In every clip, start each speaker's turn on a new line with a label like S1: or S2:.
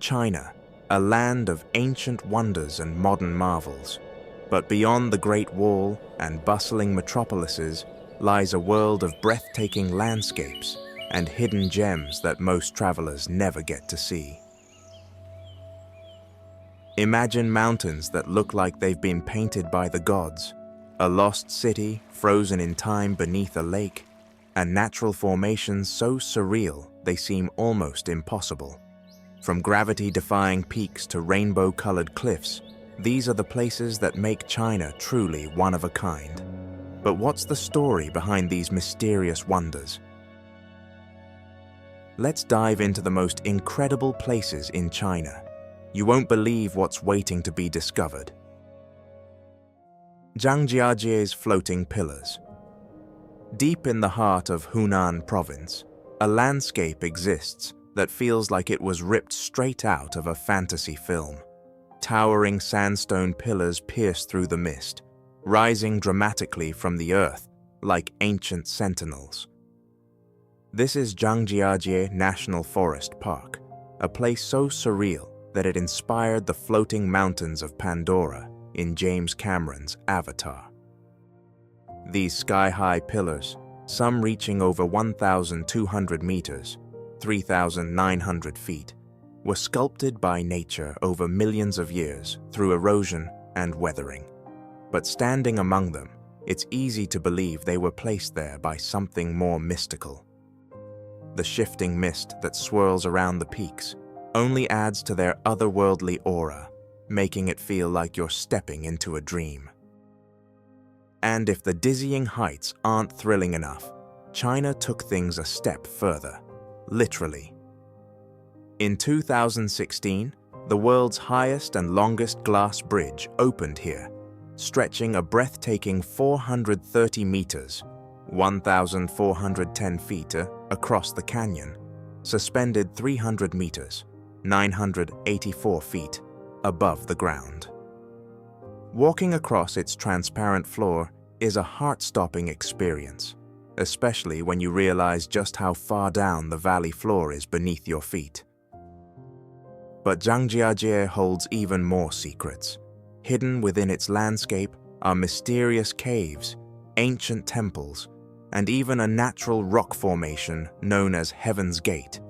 S1: China, a land of ancient wonders and modern marvels. But beyond the Great Wall and bustling metropolises lies a world of breathtaking landscapes and hidden gems that most travelers never get to see. Imagine mountains that look like they've been painted by the gods, a lost city frozen in time beneath a lake, and natural formations so surreal they seem almost impossible. From gravity-defying peaks to rainbow-colored cliffs, these are the places that make China truly one of a kind. But what's the story behind these mysterious wonders? Let's dive into the most incredible places in China. You won't believe what's waiting to be discovered. Zhangjiajie's floating pillars. Deep in the heart of Hunan province, a landscape exists that feels like it was ripped straight out of a fantasy film. Towering sandstone pillars pierce through the mist, rising dramatically from the earth like ancient sentinels. This is Zhangjiajie National Park, a place so surreal that it inspired the floating mountains of Pandora in James Cameron's Avatar. These sky-high pillars, some reaching over 1,200 meters, 3,900 feet, were sculpted by nature over millions of years through erosion and weathering. But standing among them, it's easy to believe they were placed there by something more mystical. The shifting mist that swirls around the peaks only adds to their otherworldly aura, making it feel like you're stepping into a dream. And if the dizzying heights aren't thrilling enough, China took things a step further, literally. In 2016, the world's highest and longest glass bridge opened here, stretching a breathtaking 430 meters, 1,410 feet across the canyon, suspended 300 meters, 984 feet, above the ground. Walking across its transparent floor is a heart-stopping experience, especially when you realize just how far down the valley floor is beneath your feet. But Zhangjiajie holds even more secrets. Hidden within its landscape are mysterious caves, ancient temples, and even a natural rock formation known as Heaven's Gate,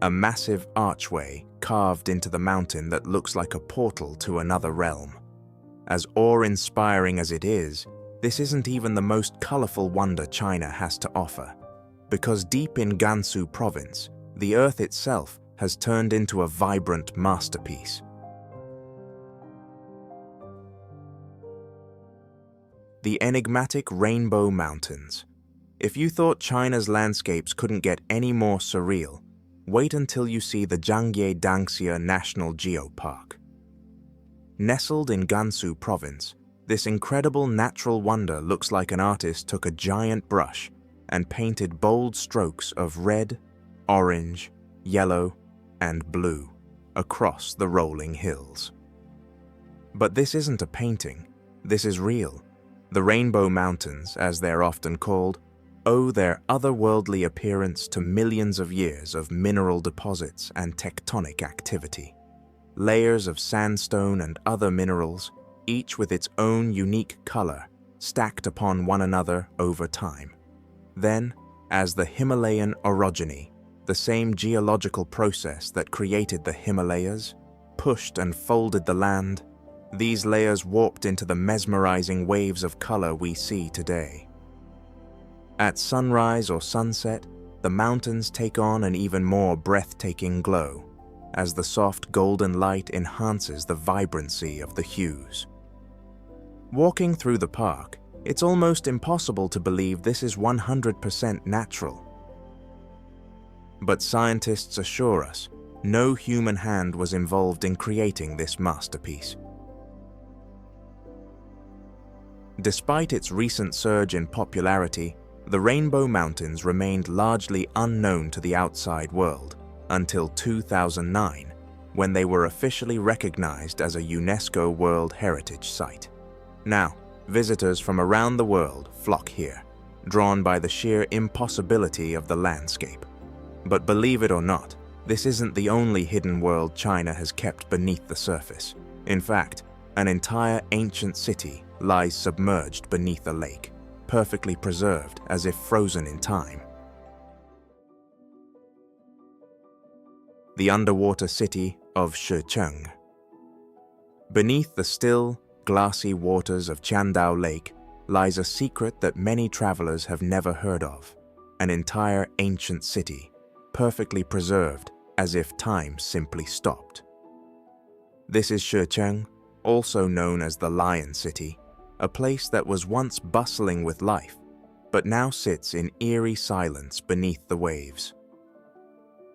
S1: a massive archway carved into the mountain that looks like a portal to another realm. As awe-inspiring as it is, this isn't even the most colorful wonder China has to offer, because deep in Gansu province, the earth itself has turned into a vibrant masterpiece. The enigmatic Rainbow Mountains. If you thought China's landscapes couldn't get any more surreal, wait until you see the Zhangjiajie National Geopark. Nestled in Gansu province, this incredible natural wonder looks like an artist took a giant brush and painted bold strokes of red, orange, yellow, and blue across the rolling hills. But this isn't a painting, this is real. The Rainbow Mountains, as they're often called, owe their otherworldly appearance to millions of years of mineral deposits and tectonic activity. Layers of sandstone and other minerals, each with its own unique color, stacked upon one another over time. Then, as the Himalayan orogeny, the same geological process that created the Himalayas, pushed and folded the land, these layers warped into the mesmerizing waves of color we see today. At sunrise or sunset, the mountains take on an even more breathtaking glow, as the soft golden light enhances the vibrancy of the hues. Walking through the park, it's almost impossible to believe this is 100% natural. But scientists assure us no human hand was involved in creating this masterpiece. Despite its recent surge in popularity, the Rainbow Mountains remained largely unknown to the outside world until 2009, when they were officially recognized as a UNESCO World Heritage Site. Now, visitors from around the world flock here, drawn by the sheer impossibility of the landscape. But believe it or not, This isn't the only hidden world China has kept beneath the surface. In fact, an entire ancient city lies submerged beneath a lake, perfectly preserved as if frozen in time. The underwater city of Shecheng. Beneath the still, glassy waters of Qiandao Lake lies a secret that many travelers have never heard of: an entire ancient city, perfectly preserved as if time simply stopped. This is Shecheng, also known as the Lion City, a place that was once bustling with life, but now sits in eerie silence beneath the waves.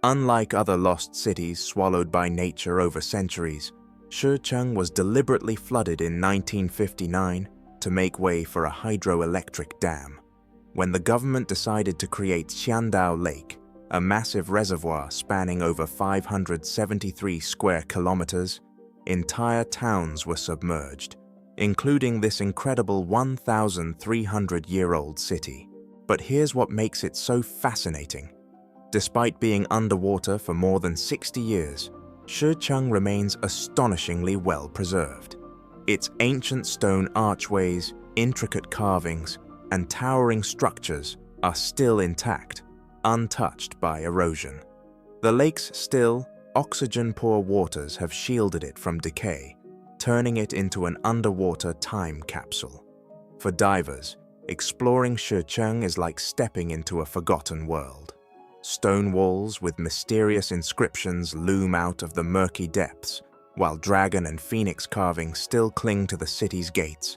S1: Unlike other lost cities swallowed by nature over centuries, Shecheng was deliberately flooded in 1959 to make way for a hydroelectric dam. When the government decided to create Qiandao Lake, a massive reservoir spanning over 573 square kilometers, entire towns were submerged, including this incredible 1,300-year-old city. But here's what makes it so fascinating. Despite being underwater for more than 60 years, Shecheng remains astonishingly well preserved. Its ancient stone archways, intricate carvings, and towering structures are still intact, untouched by erosion. The lake's still, oxygen-poor waters have shielded it from decay, turning it into an underwater time capsule. For divers, exploring Shecheng is like stepping into a forgotten world. Stone walls with mysterious inscriptions loom out of the murky depths, while dragon and phoenix carvings still cling to the city's gates.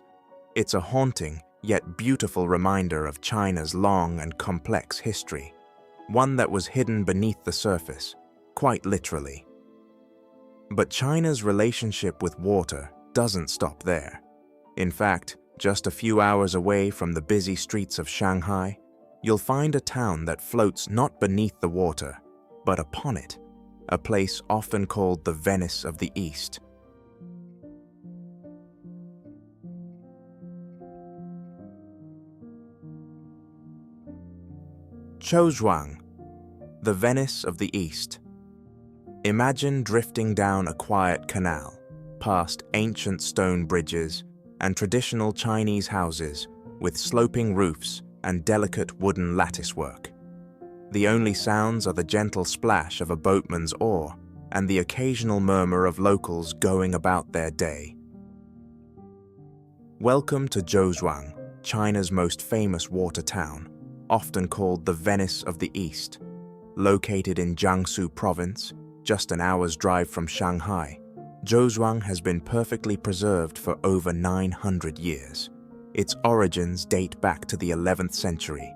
S1: It's a haunting, yet beautiful reminder of China's long and complex history, one that was hidden beneath the surface, quite literally. But China's relationship with water doesn't stop there. In fact, just a few hours away from the busy streets of Shanghai, you'll find a town that floats not beneath the water, but upon it, a place often called the Venice of the East. Zhuang, the Venice of the East. Imagine drifting down a quiet canal, past ancient stone bridges and traditional Chinese houses with sloping roofs and delicate wooden latticework. The only sounds are the gentle splash of a boatman's oar and the occasional murmur of locals going about their day. Welcome to Zhuang, China's most famous water town, often called the Venice of the East. Located in Jiangsu province, just an hour's drive from Shanghai, Zhuang has been perfectly preserved for over 900 years. Its origins date back to the 11th century,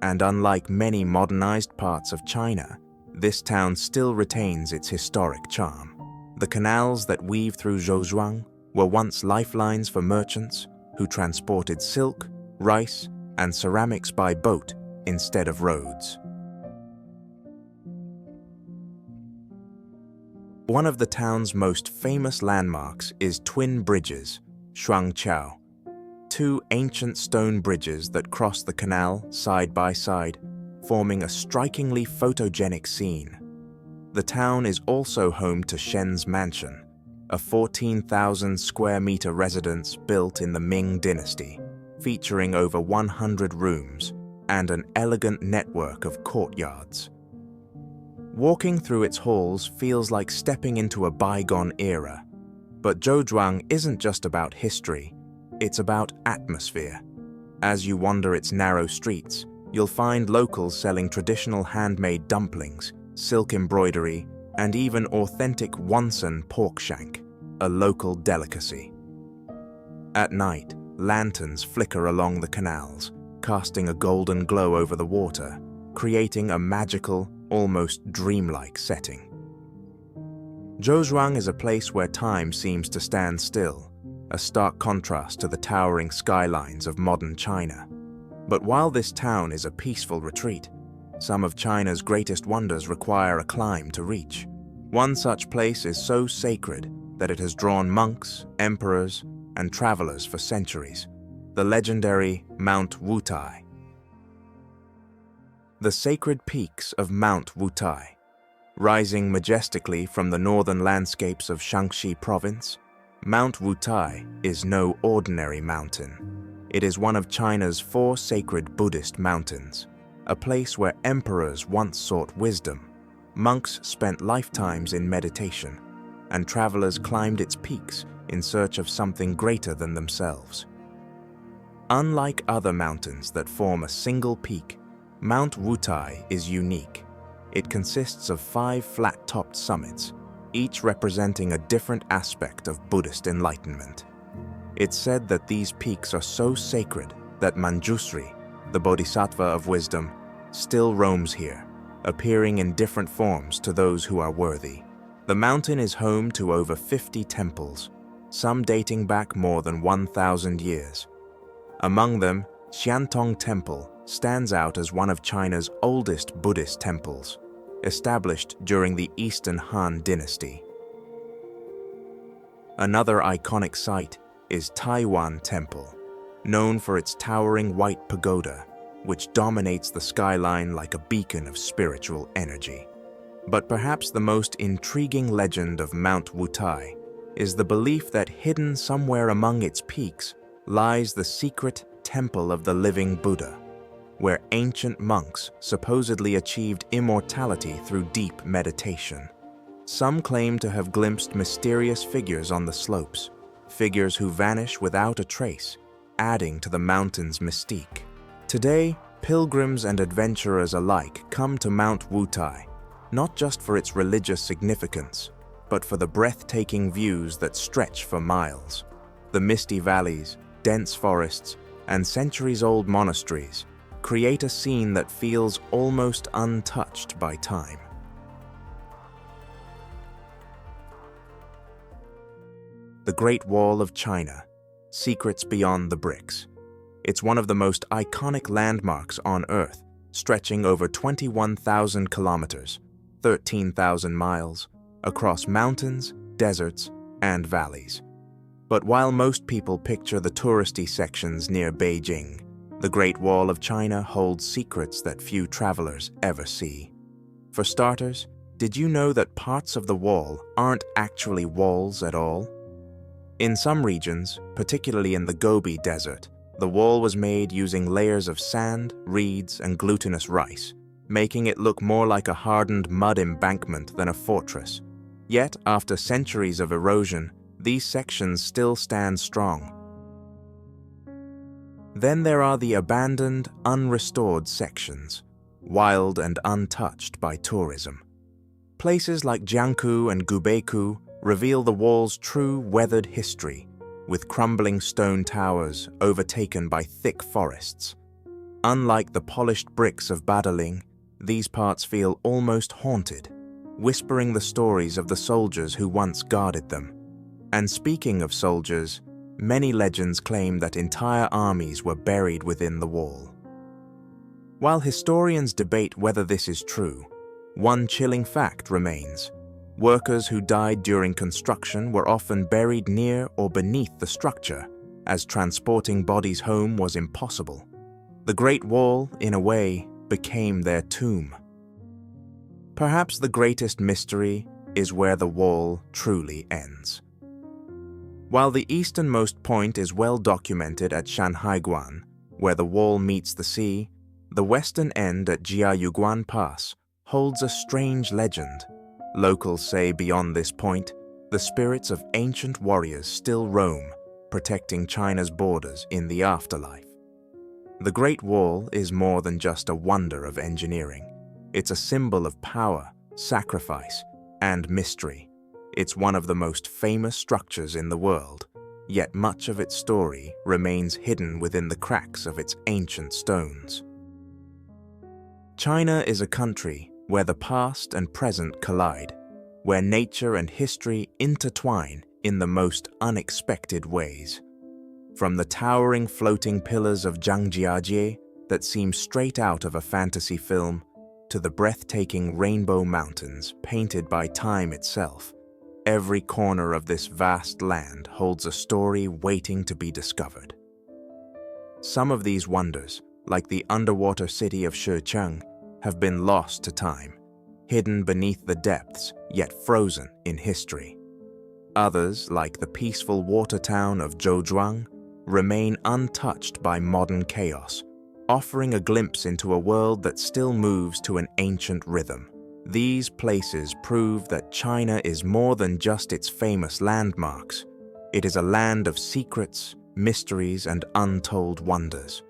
S1: and unlike many modernized parts of China, this town still retains its historic charm. The canals that weave through Zhuang were once lifelines for merchants who transported silk, rice, and ceramics by boat instead of roads. One of the town's most famous landmarks is twin bridges, Shuangqiao, two ancient stone bridges that cross the canal side by side, forming a strikingly photogenic scene. The town is also home to Shen's Mansion, a 14,000 square meter residence built in the Ming Dynasty, featuring over 100 rooms and an elegant network of courtyards. Walking through its halls feels like stepping into a bygone era, but Zhuang isn't just about history, it's about atmosphere. As you wander its narrow streets, you'll find locals selling traditional handmade dumplings, silk embroidery, and even authentic wonton pork shank, a local delicacy. At night, lanterns flicker along the canals, casting a golden glow over the water, creating a magical, almost dreamlike setting. Zhuang is a place where time seems to stand still, a stark contrast to the towering skylines of modern China. But while this town is a peaceful retreat, some of China's greatest wonders require a climb to reach. One such place is so sacred that it has drawn monks, emperors, and travelers for centuries: the legendary Mount Wutai. The sacred peaks of Mount Wutai. Rising majestically from the northern landscapes of Shaanxi province, Mount Wutai is no ordinary mountain. It is one of China's 4 sacred Buddhist mountains, a place where emperors once sought wisdom, monks spent lifetimes in meditation, and travelers climbed its peaks in search of something greater than themselves. Unlike other mountains that form a single peak, Mount Wutai is unique. It consists of 5 flat-topped summits, each representing a different aspect of Buddhist enlightenment. It's said that these peaks are so sacred that Manjusri, the bodhisattva of wisdom, still roams here, appearing in different forms to those who are worthy. The mountain is home to over 50 temples, some dating back more than 1,000 years. Among them, Xiantong Temple stands out as one of China's oldest Buddhist temples, established during the Eastern Han Dynasty. Another iconic site is Taiwan Temple, known for its towering white pagoda, which dominates the skyline like a beacon of spiritual energy. But perhaps the most intriguing legend of Mount Wutai is the belief that hidden somewhere among its peaks lies the secret Temple of the Living Buddha, where ancient monks supposedly achieved immortality through deep meditation. Some claim to have glimpsed mysterious figures on the slopes, figures who vanish without a trace, adding to the mountain's mystique. Today, pilgrims and adventurers alike come to Mount Wutai, not just for its religious significance, but for the breathtaking views that stretch for miles. The misty valleys, dense forests, and centuries-old monasteries create a scene that feels almost untouched by time. The Great Wall of China, secrets beyond the bricks. It's one of the most iconic landmarks on Earth, stretching over 21,000 kilometers, 13,000 miles, across mountains, deserts, and valleys. But while most people picture the touristy sections near Beijing, the Great Wall of China holds secrets that few travelers ever see. For starters, did you know that parts of the wall aren't actually walls at all? In some regions, particularly in the Gobi Desert, the wall was made using layers of sand, reeds, and glutinous rice, making it look more like a hardened mud embankment than a fortress. Yet, after centuries of erosion, these sections still stand strong. Then there are the abandoned, unrestored sections, wild and untouched by tourism. Places like Jiangku and Gubeiku reveal the wall's true weathered history, with crumbling stone towers overtaken by thick forests. Unlike the polished bricks of Badaling, these parts feel almost haunted, whispering the stories of the soldiers who once guarded them. And speaking of soldiers, many legends claim that entire armies were buried within the wall. While historians debate whether this is true, one chilling fact remains. Workers who died during construction were often buried near or beneath the structure, as transporting bodies home was impossible. The Great Wall, in a way, became their tomb. Perhaps the greatest mystery is where the wall truly ends. While the easternmost point is well documented at Shanhaiguan, where the wall meets the sea, the western end at Jiayuguan Pass holds a strange legend. Locals say beyond this point, the spirits of ancient warriors still roam, protecting China's borders in the afterlife. The Great Wall is more than just a wonder of engineering. It's a symbol of power, sacrifice, and mystery. It's one of the most famous structures in the world, yet much of its story remains hidden within the cracks of its ancient stones. China is a country where the past and present collide, where nature and history intertwine in the most unexpected ways. From the towering floating pillars of Zhangjiajie that seem straight out of a fantasy film, to the breathtaking rainbow mountains painted by time itself, every corner of this vast land holds a story waiting to be discovered. Some of these wonders, like the underwater city of Shecheng, have been lost to time, hidden beneath the depths, yet frozen in history. Others, like the peaceful water town of Zhouzhuang, remain untouched by modern chaos, offering a glimpse into a world that still moves to an ancient rhythm. These places prove that China is more than just its famous landmarks. It is a land of secrets, mysteries, and untold wonders.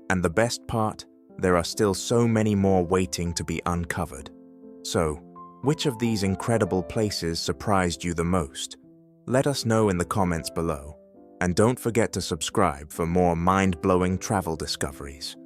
S1: And the best part, there are still so many more waiting to be uncovered. So, which of these incredible places surprised you the most? Let us know in the comments below. And don't forget to subscribe for more mind-blowing travel discoveries.